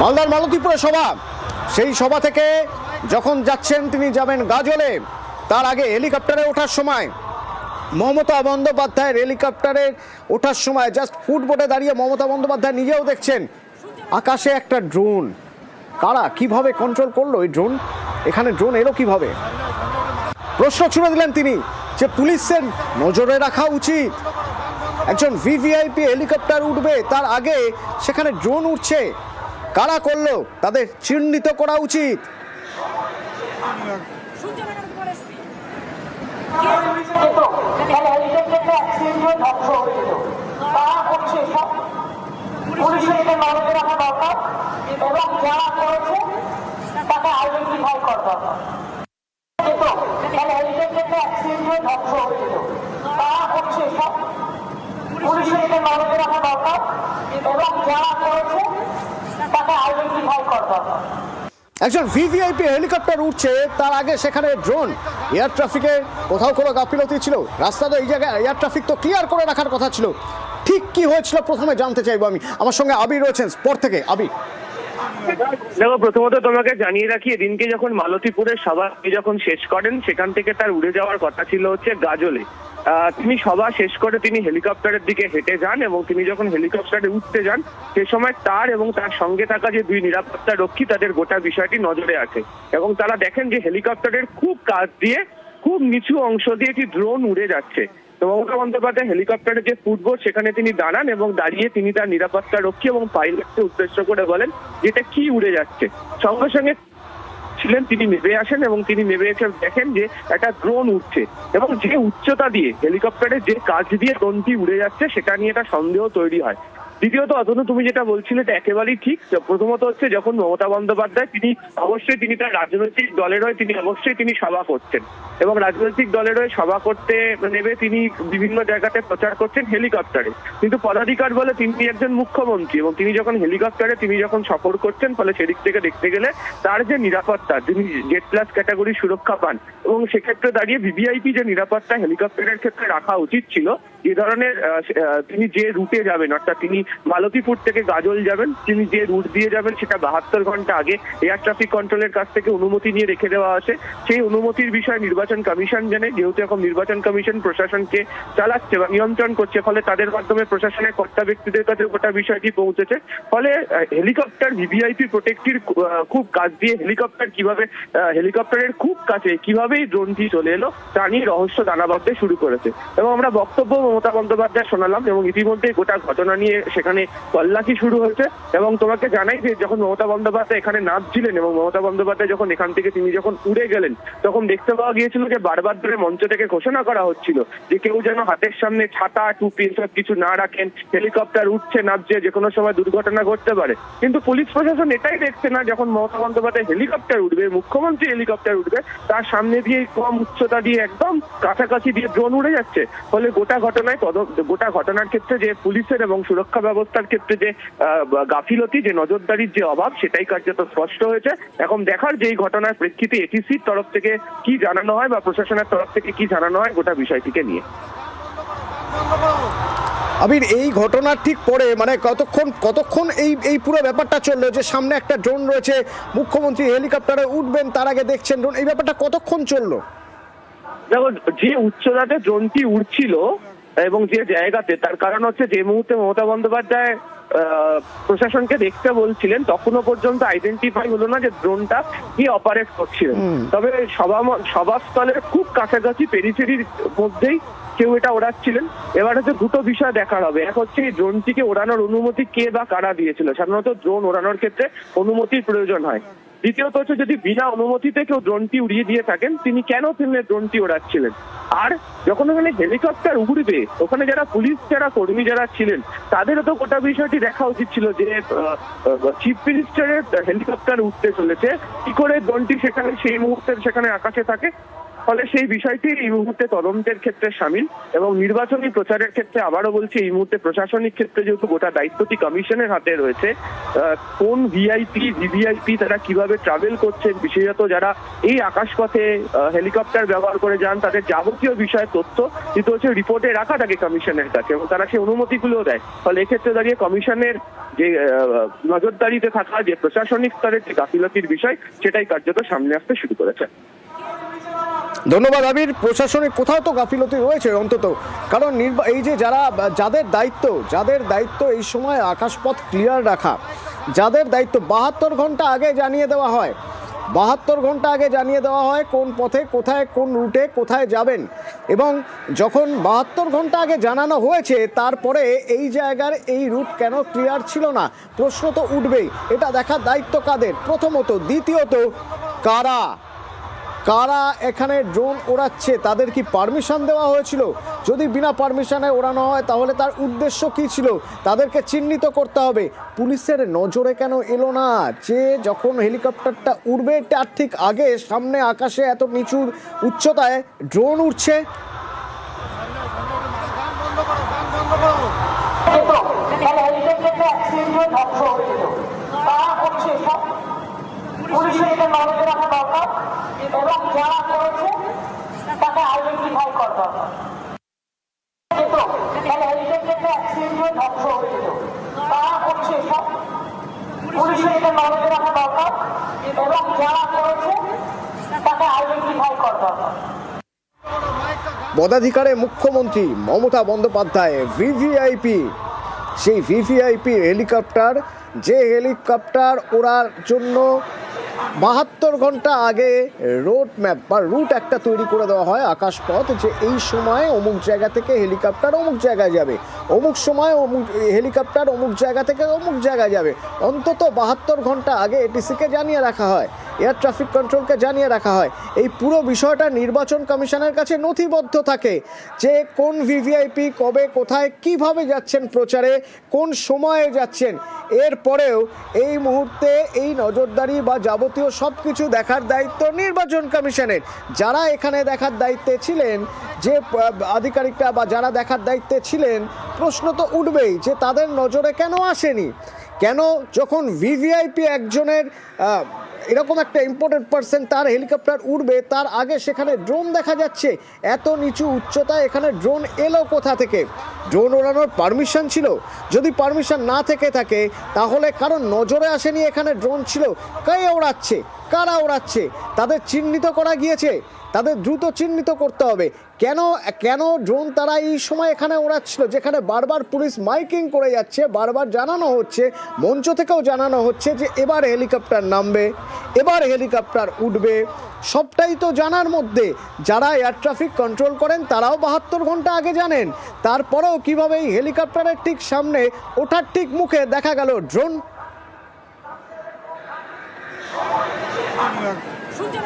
মালদার মালতীপুরে সভা, সেই সভা থেকে যখন যাচ্ছেন তিনি যাবেন গাজলে, তার আগে হেলিকপ্টারে ওঠার সময় মমতা বন্দ্যোপাধ্যায়ের হেলিকপ্টারে ওঠার সময় জাস্ট ফুটবোটে দাঁড়িয়ে মমতা বন্দ্যোপাধ্যায় নিজেও দেখছেন আকাশে একটা ড্রোন। কারা কিভাবে কন্ট্রোল করলো এই ড্রোন? এখানে ড্রোন এলো কিভাবে? প্রশ্ন ছুড়ে দিলেন তিনি যে পুলিশের নজরে রাখা উচিত। একজন ভিভিআইপি হেলিকপ্টার উঠবে, তার আগে সেখানে ড্রোন উঠছে। কারা করলো তাদের চিহ্নিত করা উচিত। একজন ভিভিআইপি হেলিকপ্টার উঠছে, তার আগে সেখানে ড্রোন। এয়ার ট্রাফিকে কোথাও কোনো গাফিলতি ছিল? রাস্তা তো এই জায়গায় এয়ার ট্রাফিক তো ক্লিয়ার করে রাখার কথা ছিল। ঠিক কি হয়েছিল প্রথমে জানতে চাইবো আমি। আমার সঙ্গে আবির রয়েছেন স্পট থেকে। আবির, দেখো, প্রথমত তোমাকে জানিয়ে রাখি, এদিনকে যখন মালতীপুরের সভা যখন শেষ করেন, সেখান থেকে তার উড়ে যাওয়ার কথা ছিল হচ্ছে গাজলে। তিনি সভা শেষ করে তিনি হেলিকপ্টারের দিকে হেঁটে যান এবং তিনি যখন হেলিকপ্টারে উঠতে যান সে সময় তার এবং তার সঙ্গে থাকা যে দুই নিরাপত্তা রক্ষী তাদের গোটা বিষয়টি নজরে আসে এবং তারা দেখেন যে হেলিকপ্টারের খুব কাছ দিয়ে, খুব নিচু অংশ দিয়ে একটি ড্রোন উড়ে যাচ্ছে। তো মমতা বন্দ্যোপাধ্যায় হেলিকপ্টারের যে ফুটবোট সেখানে তিনি দাঁড়ান এবং দাঁড়িয়ে তিনি তার নিরাপত্তা রক্ষী এবং পাইলটকে উদ্দেশ্য করে বলেন যেটা কি উড়ে যাচ্ছে। সঙ্গে সঙ্গে ছিলেন তিনি নেমে আসেন এবং তিনি নেমে এসে দেখেন যে একটা ড্রোন উঠছে এবং যে উচ্চতা দিয়ে হেলিকপ্টারের যে কাজ দিয়ে ড্রোনটি উড়ে যাচ্ছে সেটা নিয়ে একটা সন্দেহ তৈরি হয়। দ্বিতীয়ত অতনু, তুমি যেটা বলছিলে এটা একেবারেই ঠিক। প্রথমত হচ্ছে যখন মমতা বন্দ্যোপাধ্যায় তিনি তার রাজনৈতিক দলের হয়ে তিনি সভা করছেন এবং রাজনৈতিক দলের হয়ে সভা করতে নেবে তিনি বিভিন্ন জায়গাতে প্রচার করছেন হেলিকপ্টারে, কিন্তু পদাধিকার বলে তিনি একজন মুখ্যমন্ত্রী এবং তিনি যখন সফর করছেন, ফলে সেদিক থেকে দেখতে গেলে তার যে নিরাপত্তা, তিনি জেড প্লাস ক্যাটাগরি সুরক্ষা পান এবং সেক্ষেত্রে দাঁড়িয়ে ভিভিআইপি যে নিরাপত্তা হেলিকপ্টারের ক্ষেত্রে রাখা উচিত ছিল, যে ধরনের তিনি যে রুটে যাবেন, অর্থাৎ তিনি মালতীপুর থেকে গাজল যাবেন, তিনি যে রুট দিয়ে যাবেন সেটা 72 ঘন্টা আগে এয়ার ট্রাফিক কন্ট্রোলের কাছ থেকে অনুমতি নিয়ে রেখে দেওয়া আছে। সেই অনুমতির বিষয়ে নির্বাচন কমিশন জানে, যেহেতু এখন নির্বাচন কমিশন প্রশাসনকে চালাচ্ছে বা নিয়ন্ত্রণ করছে, ফলে তাদের মাধ্যমে প্রশাসনের কর্তা ব্যক্তিদের কাছে গোটা বিষয়টি পৌঁছেছে। ফলে হেলিকপ্টার ভিভিআইপি প্রোটেক্টির খুব কাছ দিয়ে হেলিকপ্টারের খুব কাছে কিভাবে এই ড্রোনটি চলে এলো তা নিয়ে রহস্য দানা বাঁধতে শুরু করেছে এবং আমরা বক্তব্য মমতা বন্দ্যোপাধ্যায় শোনালাম এবং ইতিমধ্যে গোটা ঘটনা নিয়ে সেখানে তল্লাশি শুরু হয়েছে। এবং তোমাকে জানাই যে যখন মমতা বন্দ্যোপাধ্যায় এখানে নামছিলেন এবং মমতা বন্দ্যোপাধ্যায় যখন এখান থেকে তিনি যখন উড়ে গেলেন, তখন দেখতে পাওয়া গিয়েছিল যে বারবার ধরে মঞ্চ থেকে ঘোষণা করা হচ্ছিল যে কেউ যেন হাতের সামনে ছাতা, টুপি এসব কিছু না রাখেন, হেলিকপ্টার উঠছে নামছে, যে কোনো সময় দুর্ঘটনা ঘটতে পারে। কিন্তু পুলিশ প্রশাসন এটাই দেখছে না, যখন মমতা বন্দ্যোপাধ্যায় হেলিকপ্টার উঠবে, মুখ্যমন্ত্রী হেলিকপ্টার উঠবে, তার সামনে দিয়ে কম উচ্চতা দিয়ে একদম কাছাকাছি দিয়ে ড্রোন উড়ে যাচ্ছে। ফলে গোটা ঘটনার ক্ষেত্রে যে পুলিশের এবং সুরক্ষা ব্যবস্থার ক্ষেত্রে যে গাফিলতি, যে নজরদারির যে অভাব, সেটাই কার্যত স্পষ্ট হয়েছে। এখন দেখার যে এই ঘটনার প্রেক্ষিতে এটিসির তরফ থেকে কি জানানো হয় বা প্রশাসনের তরফ থেকে কি জানানো হয় গোটা বিষয়টিকে নিয়ে। আবির, এই ঘটনার ঠিক পরে মানে কতক্ষণ এই পুরো ব্যাপারটা চললো যে সামনে একটা ড্রোন রয়েছে, মুখ্যমন্ত্রী হেলিকপ্টারে উঠবেন, তার আগে দেখছেন ড্রোন, এই ব্যাপারটা কতক্ষণ চললো? দেখো, যে উচ্চতাতে ড্রোনটি উঠছিল এবং যে জায়গাতে, তার কারণ হচ্ছে যে মুহূর্তে মমতা বন্দ্যোপাধ্যায় প্রশাসনকে দেখতে বলছিলেন তখনও পর্যন্ত আইডেন্টিফাই হলো না যে ড্রোনটা কি অপারেট করছিলেন। তবে সভাস্থলের খুব কাছাকাছি পেরিফেরির মধ্যেই কেউ এটা ওড়াচ্ছিলেন। এবার হচ্ছে দুটো বিষয় দেখার হবে। এক হচ্ছে এই ড্রোনটিকে ওড়ানোর অনুমতি কে বা কারা দিয়েছিল। সাধারণত ড্রোন ওড়ানোর ক্ষেত্রে অনুমতির প্রয়োজন হয়। দ্বিতীয়ত হচ্ছে যদি বিনা অনুমতিতে কেউ ড্রোনটি উড়িয়ে দিয়ে থাকেন, তিনি কেন ড্রোনটি ওড়াচ্ছিলেন। আর যখন ওখানে হেলিকপ্টার উড়বে, ওখানে যারা পুলিশ, যারা কর্মী যারা ছিলেন, তাদেরও তো গোটা বিষয়টি দেখা উচিত ছিল যে চিফ মিনিস্টারের হেলিকপ্টার উঠতে চলেছে, কি করে ড্রোনটি সেই মুহূর্তে সেখানে আকাশে থাকে। ফলে সেই বিষয়টি এই মুহূর্তে তদন্তের ক্ষেত্রে সামিল এবং নির্বাচনী প্রচারের ক্ষেত্রে আবারও বলছি এই মুহূর্তে প্রশাসনিক ক্ষেত্রে যেহেতু গোটা দায়িত্বটি কমিশনের হাতে রয়েছে, কোন ভিআইপি ভিভিআইপি তারা কিভাবে ট্রাভেল করছে, বিশেষত যারা এই আকাশপথে হেলিকপ্টার ব্যবহার করে যান তাদের যাবতীয় বিষয়ে তথ্য কিন্তু হচ্ছে রিপোর্টে রাখা থাকে কমিশনের কাছে এবং তারা সেই অনুমতিগুলো দেয়। ফলে এক্ষেত্রে দাঁড়িয়ে কমিশনের যে নজরদারিতে থাকা যে প্রশাসনিক স্তরের যে গাফিলতির বিষয় সেটাই কার্যত সামনে আসতে শুরু করেছে। ধন্যবাদ আবির। প্রশাসনিক কোথাও তো গাফিলতি রয়েছে অন্তত, কারণ এই যে যাদের দায়িত্ব এই সময় আকাশপথ ক্লিয়ার রাখা, যাদের দায়িত্ব 72 ঘন্টা আগে জানিয়ে দেওয়া হয়, 72 ঘন্টা আগে জানিয়ে দেওয়া হয় কোন পথে কোথায় কোন রুটে কোথায় যাবেন, এবং যখন 72 ঘন্টা আগে জানানো হয়েছে তারপরে এই জায়গার এই রুট কেন ক্লিয়ার ছিল না, প্রশ্ন তো উঠবেই। এটা দেখার দায়িত্ব কাদের প্রথমত, দ্বিতীয়ত কারা এখানে ড্রোন ওড়াচ্ছে, তাদের কি পারমিশন দেওয়া হয়েছিল? যদি বিনা পারমিশনে ওড়ানো হয় তাহলে তার উদ্দেশ্য কি ছিল, তাদেরকে চিহ্নিত করতে হবে। পুলিশের নজরে কেন এলো না যে যখন হেলিকপ্টারটা উড়বে তার ঠিক আগে সামনে আকাশে এত নিচু উচ্চতায় ড্রোন উড়ছে? পুলিশের এটা নজরে রাখা দরকার এবং যারা করেছে তাকে আইডেন্টিফাই করা দরকার। কিন্তু হেলিকপ্টারটা অ্যাক্সিডেন্ট হয়ে ধ্বংস হয়ে যেত, তারা করছে সব। পুলিশের এটা নজরে রাখা দরকার এবং যারা করেছে তাকে আইডেন্টিফাই করা দরকার। পদাধিকারে মুখ্যমন্ত্রী মমতা বন্দ্যোপাধ্যায় ভিভিআইপি, সেই ভিভিআইপি হেলিকপ্টার, যে হেলিকপ্টার ওড়ার জন্য 72 ঘন্টা আগে রোড ম্যাপ বা রুট একটা তৈরি করে দেওয়া হয় আকাশপথ, যে এই সময় অমুক জায়গা থেকে হেলিকপ্টার অমুক জায়গায় যাবে, অমুক সময় অমুক হেলিকপ্টার অমুক জায়গা থেকে অমুক জায়গায় যাবে। অন্তত 72 ঘন্টা আগে এটিসিকে জানিয়ে রাখা হয়, এয়ার ট্রাফিক কন্ট্রোলকে জানিয়ে রাখা হয়। এই পুরো বিষয়টা নির্বাচন কমিশনের কাছে নথিবদ্ধ থাকে যে কোন ভিভিআইপি কবে কোথায় কিভাবে যাচ্ছেন প্রচারে, কোন সময়ে যাচ্ছেন। এরপরেও এই মুহূর্তে এই নজরদারি বা যাবতীয় সব কিছু দেখার দায়িত্ব নির্বাচন কমিশনের। যারা এখানে দেখার দায়িত্বে ছিলেন, যে আধিকারিকরা বা যারা দেখার দায়িত্বে ছিলেন, প্রশ্ন তো উঠবেই যে তাদের নজরে কেন আসেনি, কেন যখন ভিভিআইপি একজনের এরকম একটা ইম্পর্টেন্ট পার্সন তার হেলিকপ্টার উড়বে তার আগে সেখানে ড্রোন দেখা যাচ্ছে। এত নিচু উচ্চতায় এখানে ড্রোন এলো কোথা থেকে? ড্রোন ওড়ানোর পারমিশন ছিল? যদি পারমিশন না থেকে থাকে তাহলে কারণ নজরে আসেনি এখানে ড্রোন ছিল? কে ওড়াচ্ছে, কারা ওড়াচ্ছে, তাদের চিহ্নিত করা গিয়েছে, তাদের দ্রুত চিহ্নিত করতে হবে। কেন ড্রোন তারা এই সময় এখানে ওড়াচ্ছিল, যেখানে বারবার পুলিশ মাইকিং করে যাচ্ছে, বারবার জানানো হচ্ছে, মঞ্চ থেকেও জানানো হচ্ছে যে এবার হেলিকপ্টার নামবে, এবার হেলিকপ্টার উঠবে। সবটাই তো জানার মধ্যে যারা এয়ার ট্রাফিক কন্ট্রোল করেন তারাও 72 ঘন্টা আগে জানেন। তারপরেও কিভাবে এই হেলিকপ্টারের ঠিক সামনে ওঠার ঠিক মুখে দেখা গেল ড্রোন? শুনছেন